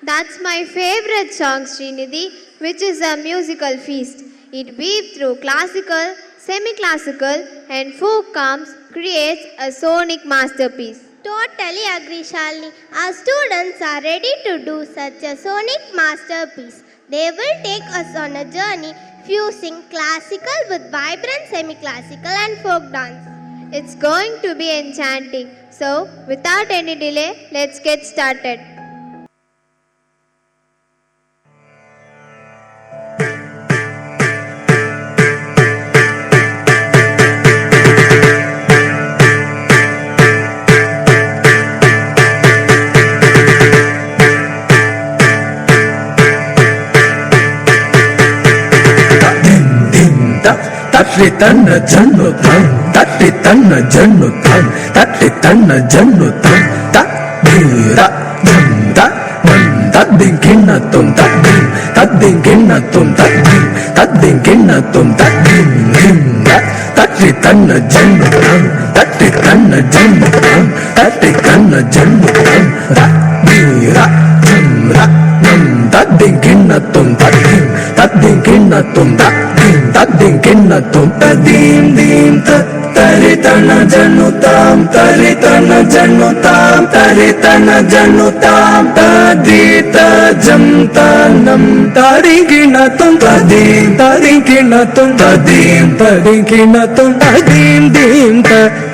That's my favorite song, Srinidhi, which is a musical feast. It weaves through classical, semi-classical and folk calms, creates a sonic masterpiece. Totally agree, Shalini. Our students are ready to do such a sonic masterpiece. They will take us on a journey fusing classical with vibrant semi-classical and folk dance. It's going to be enchanting. So, without any delay, let's get started. Tatti tanna jannu tam, tatti tanna jannu tam, tatti tanna jannu tam, ta dira jam da man taddin kinna tum taddin dim da tatti tanna jannu tam, tatti tanna jannu tam, tatti tanna jannu tam, ta dira jam da man taddin kinna tum taddin kinna tum taddin kinna tum tadim dim taritana janutam taritana janutam taritana janutam tadita jam tanam tarikina tum tadim tarikina tum tadim tarikina tum tadim dim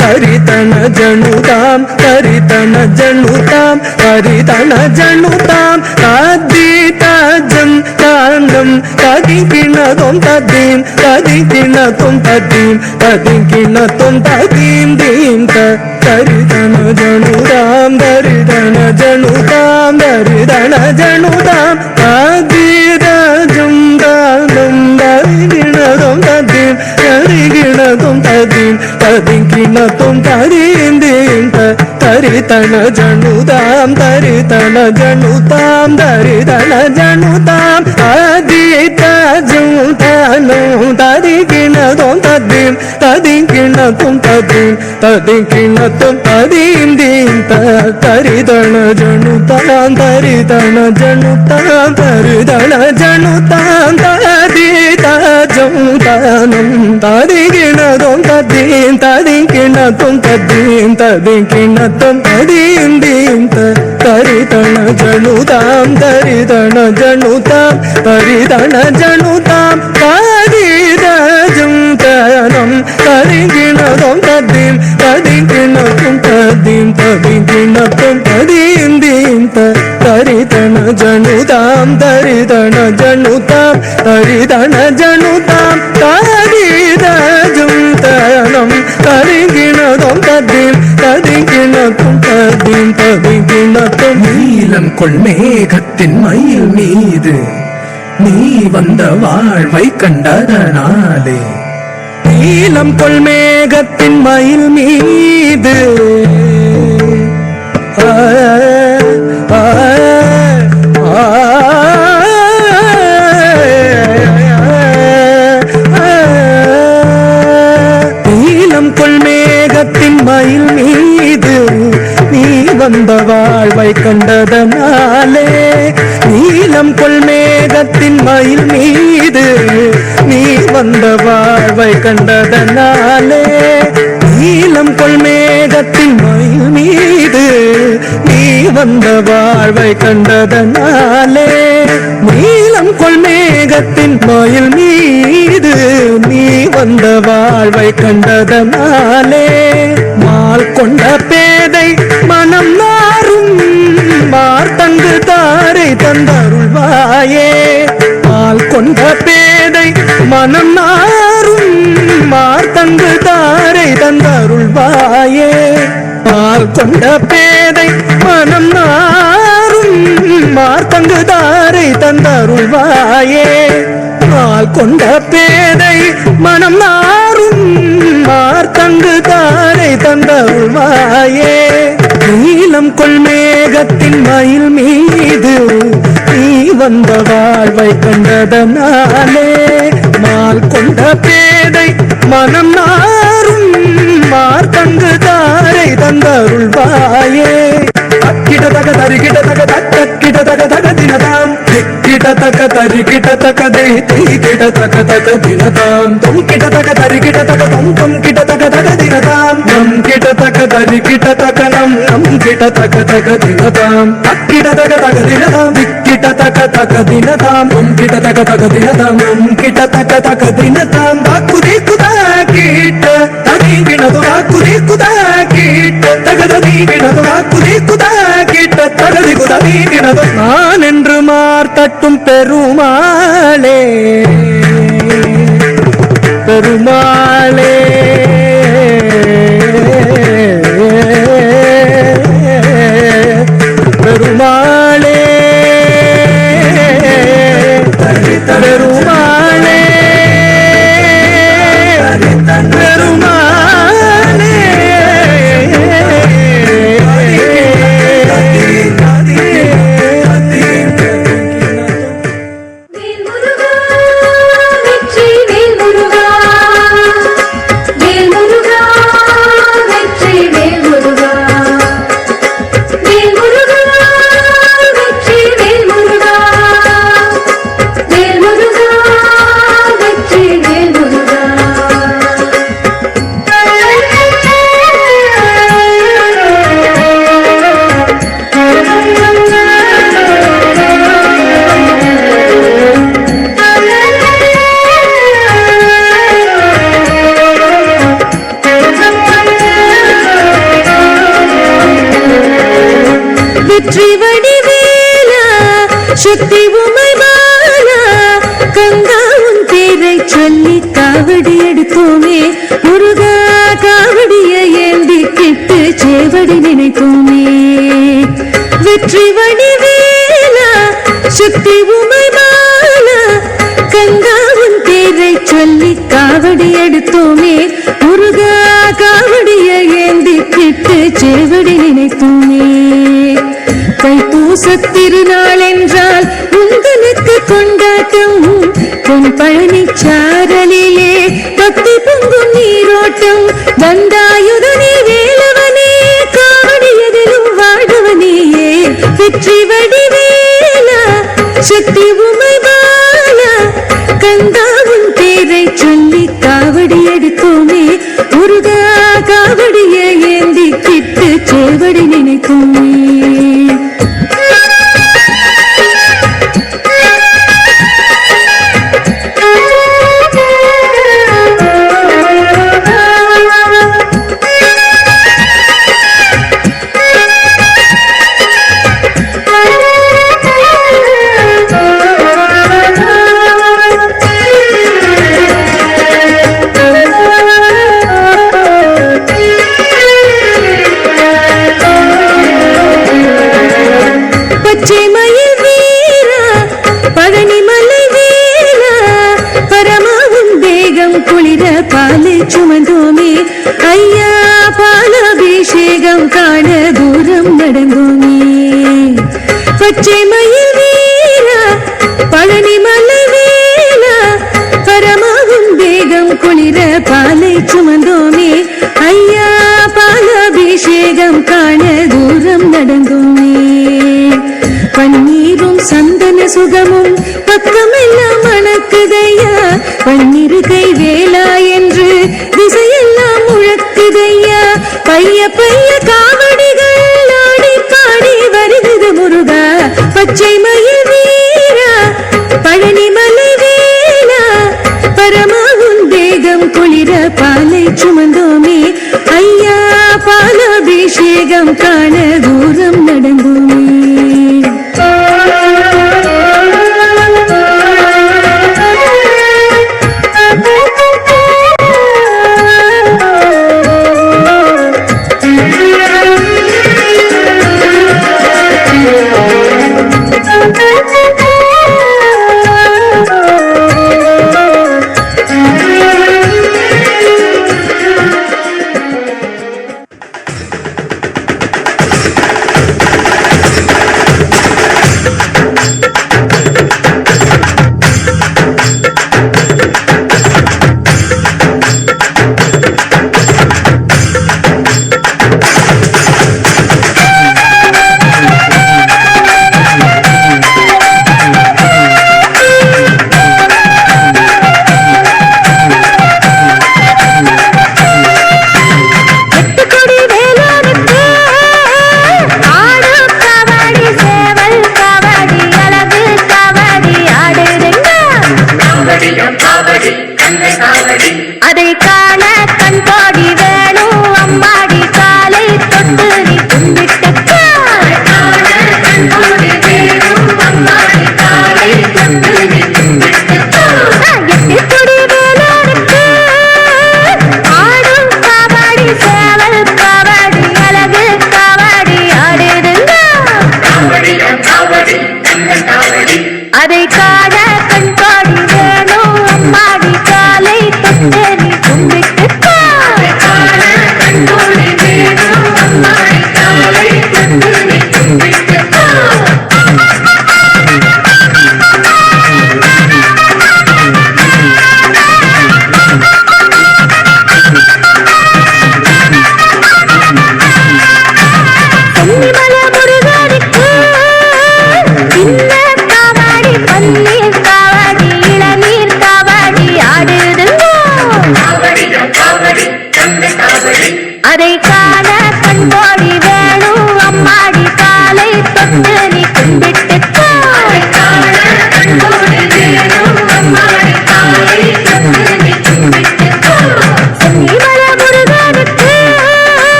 taritana janutam taritana janutam taritana janutam tadita jam tanam tarikina tum tadim tarikina tum tadim tarikina tum tadim dim taritana janutam taritana janutam taritana janutam tadita jam tanam tarikina tum tadim tarikina tum tadim tarikina tum tadim dim taritana janutam taritana janutam taritana janutam tadita jam tanam tarikina tum tadim tarikina tum tadim tarikina tum tadim dim taritana janutam taritana janutam taritana janutam tadita jam tanam tarikina tum tadim tarikina tum tadim tarikina tum tadim dim taritana janutam taritana janutam taritana janutam tadita jam tanam tarikina tum tadim tarikina tum tadim tarikina tum tadim dim taritana janutam taritana janutam taritana janutam tadita jam tanam tarikina tum tadim tarikina tum tadim tarikina tum நீலம் கொள் மேகத்தின் மயில் மீது நீ வந்த வாழ்வை கண்டதனாலே நீலம் கொள் மேகத்தின் மயில் மீது நீலம் கொள் மேகத்தின் மயில் மீது நீ வந்த வாழ்வை கண்டதனாலே நீலம் கொள் மேகத்தின் மயில் மீது நீ வந்த வாழ்வை கண்டதனாலே நீலம் கொள் மேகத்தின் மயில் மீது நீ வந்த வாழ்வை கண்டதனாலே நீலம் கொள் மேகத்தின் மயில் மீது நீ வந்த வாழ்வை கண்டதனாலே மால் கொண்ட பேதை மனம் நாரும் மார்த்தங்கு தாரை தந்தருள்வாயே மால் கொண்ட பேதை மனம் நாரும் மார்த்தங்கு தாரை தந்தருள்வாயே மால் கொண்ட பேதை மனம் நாரும் மார்த்தங்கு தாரை தந்தருள்வாயே மால் கொண்ட பேதை மனம் நாரும் மார்த்தங்கு தாரை தந்தருள்வாயே நீலம் கொள் மேகத்தின் மயில் மீது நீ வந்த வாழ்வை கண்டதனாலே மால் கொண்ட பேதை மனம் நாரும் மார்த்தங்கு தாரை தந்தருள்வாயே தக்கிட தக தரிகிட தக தக்கிட தக தக தினதாம் திக்கிட தக தரிகிட தக திகிட தக தக தினதாம் தொம் கிட தக தரிகிட தக தொம் கிட தக தக தினதாம் நம் கிட தக தரிகிட தக நம் கிட தக தக தினதாம் தக்கிட தக தக தினதாம் திக்கிட தக தக தினதாம் தொம் கிட தக தக தினதாம் நம் கிட தக தக தினதாம் தாக்குதி குதா கீட்ட தகிகினது தாக்குதி குதா கீட்ட தகதகினது தாக்குதி குதா கீட்ட தகதி குதகினது நான் என்று மார்த்தட்டும் பெருமாளே பெருமாளே பெருமாளே பெருமாளே பெருமாளே சக்தி உமை பாலா கங்கா உன் பேரை சொல்லி காவடி எடுத்தோமே முருகா காவடிய ஏந்தி கிட்டு சேவடி நினைத்தோமே வெற்றி வடி வேலா சக்தி உமை பாலா கங்கா உன் பேரை சொல்லி காவடி எடுத்தோமே முருகா காவடிய ஏந்தி கிட்டு சேவடி நினைத்தோமே தைப்பூச திருநாள் என்றால் உங்களுக்கு கொண்டாட்டம் பொன் பழனிச்சாரலிலே பக்தி பொங்கும் நீரோட்டம் தண்டாயுதனே வேலவனே காவடியதிலும் வாழ்வனையே வெற்றி வடிவேலா சக்தி உமை பாலா கந்தாவின் பேரை சொல்லி காவடி எடுத்தோமே முருகா காவடிய ஏந்தி கிட்டு சேவடி நினைத்தோமே சுமந்தோமே ஐயா பாலாபிஷேகம் காண தூரம் நடந்தோமே பச்சை மயில் வீரா பழனி மலை வேலா பரமாகும் வேகம் குளிர பாலை சுமந்தோமே ஐயா பாலாபிஷேகம் காண தூரம் நடந்தோமே பன்னீரும் சந்தன சுகமும் பக்கமெல்லாம் மணக்குதையா பன்னிருகை வேலா என்று திசையெல்லாம் முழக்குதையா பைய பைய காவடிகள் ஆடி பாடி வருகிறது முருகா பச்சை மயில் வீரா பழனி மலை வேலா பரமாகும் தேகம் குளிர பாலை சுமந்தோமே ஐயா பாலாபிஷேகம் காண தூரம் நடந்தோமே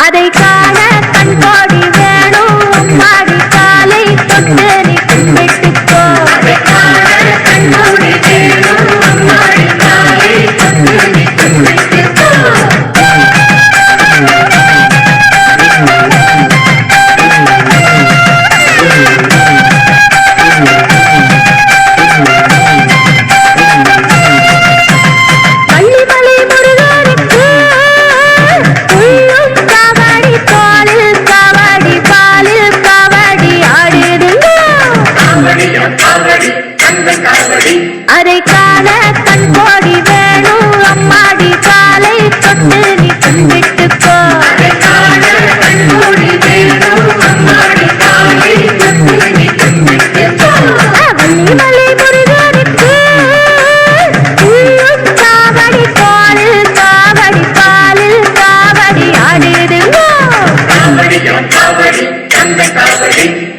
அதை காண கண்கோடி வேணும் அம்மாடி காலை தொட்டு நீ கும்பிட்டுக்கோ அதை காண கண்கோடி வேணும் அம்மாடி காலை தொட்டு நீ கும்பிட்டுக்கோ வள்ளிமலை முருகனுக்கு உள்ளும் காவடி பாலில் காவடி பாலில் காவடி ஆடுதுங்கோ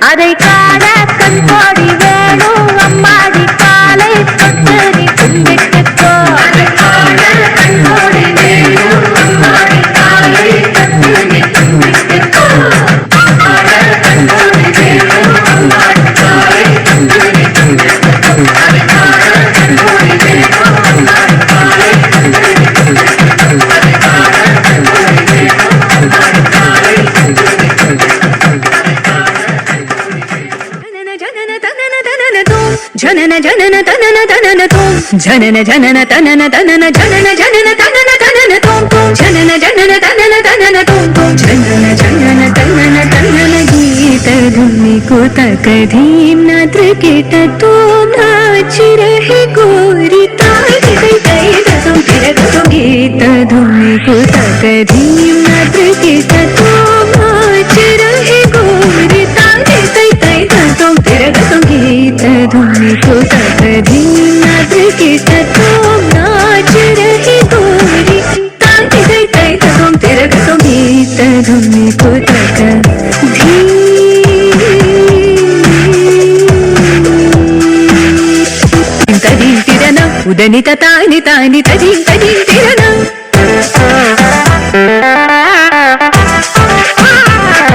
அதை காண கண்கோடி வேணும் அம்மாடி காலை தொட்டு நீ கும்பிட்டுக்கோ जनन जनन तनन तनन तोम जनन जनन तनन तनन जनन जनन तनन तनन तोम तोम जनन जनन तनन तनन तोम तोम जनन जनन तनन तनन गीत धुनी को तक धीम नात्र कीट तोम नाच रहे गोरी ताई तई तई तुम फिर तुम गीत धुनी को तक धीम नात्र कीट तोम नाच रहे गोरी ताई तई तई तुम फिर तुम गीत धुनी को तक धीम नात्र कीट तोम नाच रहे गोरी ताई तई तई तुम फिर तुम गीत धुनी को तक धीम तदीं तिरना उदनी तानी तानी तदीं तदीं तिरना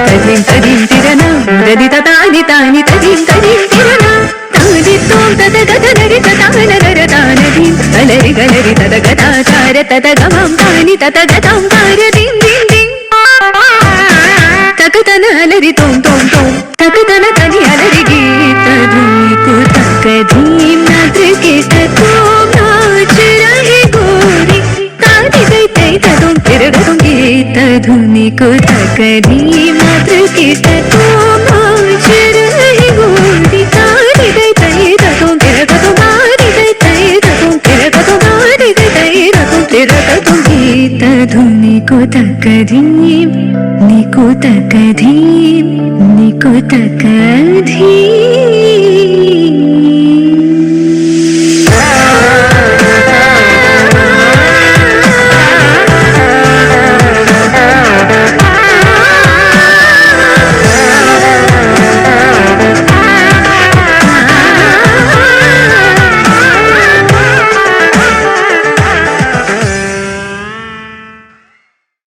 तदीं तदीं तिरना उदनी तानी तानी तदीं तदीं तिरना तानी तोम तद गद नरि तान नर तान धीं गलरि गलरि तद गदा कार तद गमं तानी तद गदां कार दिं दिं दिं तक तन अलरि तोम तोम तोम तक तन तनि अलरि गीत धुनी को तक धीम नात्र कीट तोम नाच रहे गोरी तानी तई तई तुम फिर तुम गीत धुनी को तक धीम नात्र कीट तोम नाच रहे गोरी तानी तई तई तुम फिर तुम तानी तई तई तुम फिर तुम तानी तई तई तुम फिर तुम गीत धुनी को तक धीम नी को तक धीम नी को तक धीम